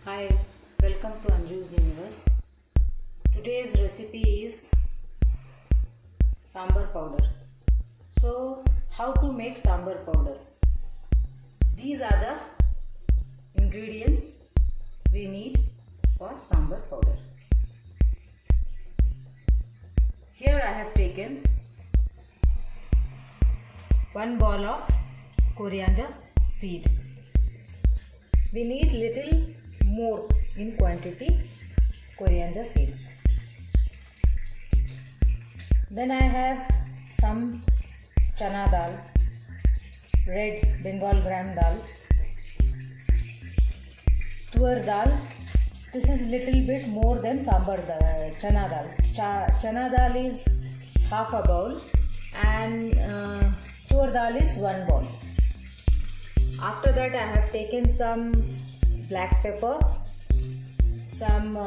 Hi, welcome to Anjus universe. Today's recipe is sambar powder. So, how to make sambar powder? These are the ingredients we need for sambar powder. Here I have taken 1 ball of coriander seed. We need little more in quantity coriander seeds. Then I have some chana dal, red Bengal gram dal, tur dal. This is little bit more than sambar chana dal. Chana dal is half a bowl and tur dal is 1 bowl. After that I have taken some black pepper, some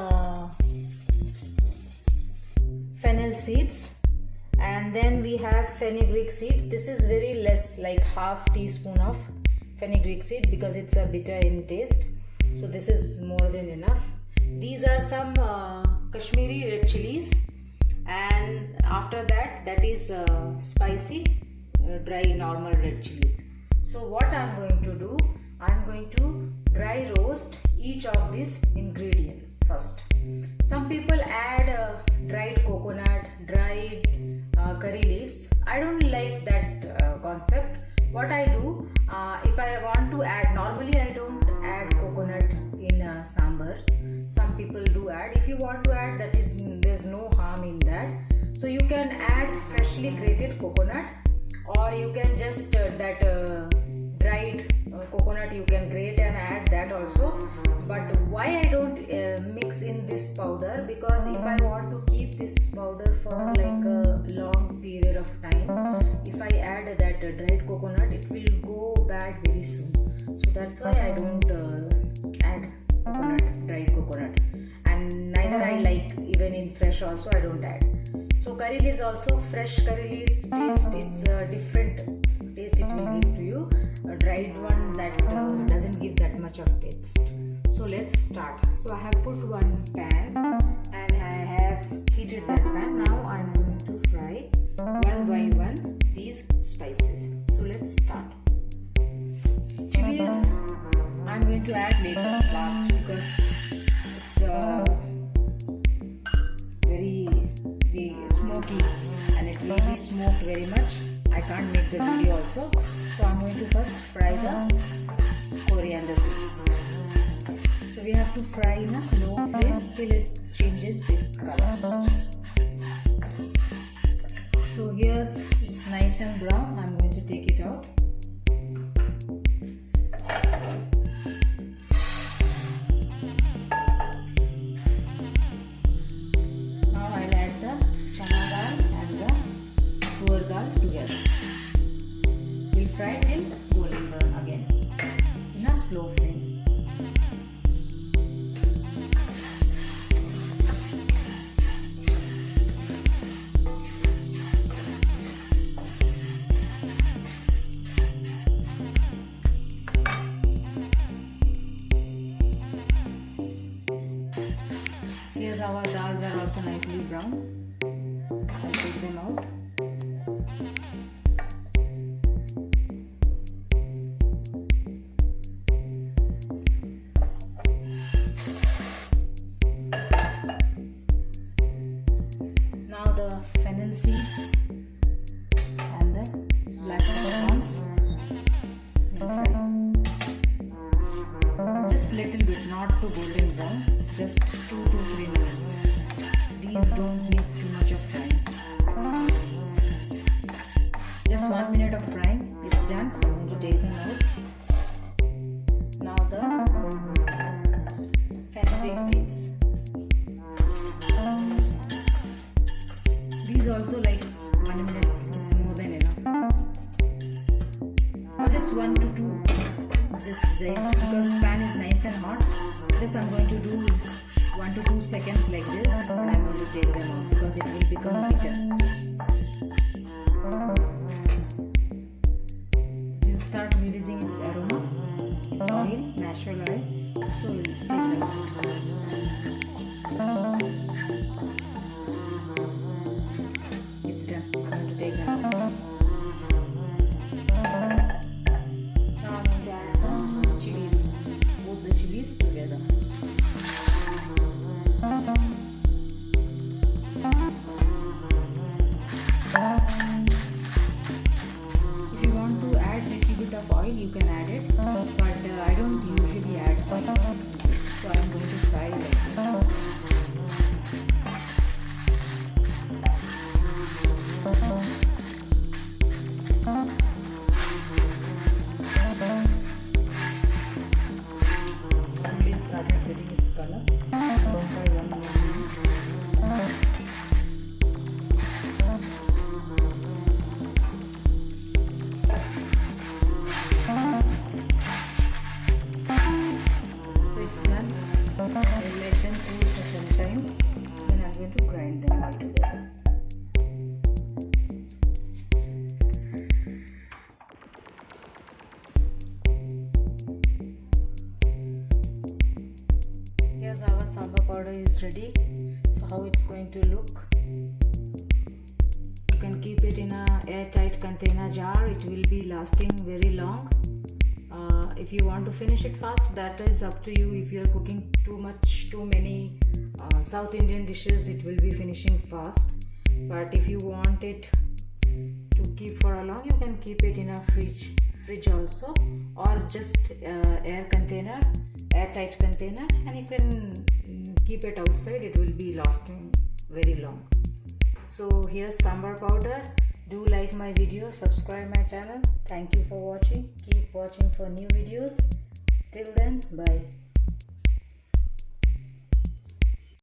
fennel seeds, and then we have fenugreek seed. This is very less, like half teaspoon of fenugreek seed because it's a bitter in taste. So this is more than enough. These are some Kashmiri red chilies, and after that is spicy dry normal red chilies. So what I am going to do, I am going to dry roast each of these ingredients first. Some people add dried coconut, dried curry leaves. I don't like that concept. What I do, if I want to add, normally I don't add coconut in sambar. Some people do add. If you want to add, there's no harm in that. So you can add freshly grated coconut, or you can just dried coconut you can grate and add that also. But why I don't mix in this powder, because if I want to keep this powder for like a long period of time, if I add that dried coconut, it will go bad very soon. So that's why I don't add dried coconut, and neither I like even in fresh also I don't add. So curry leaves also, fresh curry leaves taste, it's a different taste it will give to you. A dried one that doesn't give that much of taste. So let's start. So I have put one pan and I have heated that pan. Now I am going to fry one by one these spices. So let's start. Chilies I am going to add later, last, because it's very smoky and it will be smoked very much. I can't make the video also. So I'm going to first fry the coriander seeds. So we have to fry in a low flame till it changes its color. So here's it's nice and brown. I'm going to take it out. Now I'll add the chana dal and the tur dal together. We'll fry till golden brown again in a slow flame. Here's our dals are also nicely brown. I'll take them out. Now the fennel seeds and the black pepper ones will fry. Just little bit, not too golden brown, just 2 to 3 minutes. These don't need too much of frying. Just 1 minute of frying, it's done. I'm going to take them out. Now the fennel seeds. These also like 1 minute, it's more than enough. Or just 1 to 2. Just because pan is nice and hot. Just I'm going to do 1 to 2 seconds like this, and I'm going to take them out because it will become bitter. It will start releasing its aroma, its oil, natural oil. So we'll take that. It's done. I'm going to take that. Now I'm going to add the chilies, both the chilies together. If you want to add a little bit of oil, you can add it, but I don't usually add oil, so I'm going to fry like this. Slowly started getting its color. One by one. So it's done. I'll let them cool for some time. Then I'm going to grind them all together. Here's our sambar powder is ready. So how it's going to look. You can keep it in a airtight container jar. It will be lasting very long. If you want to finish it fast, that is up to you. If you are cooking too many South Indian dishes, it will be finishing fast. But if you want it to keep for a long, you can keep it in a fridge also, or just airtight container, and you can keep it outside. It will be lasting very long. So here's sambar powder. Do like my video, subscribe my channel. Thank you for watching. Keep watching for new videos. Till then, bye.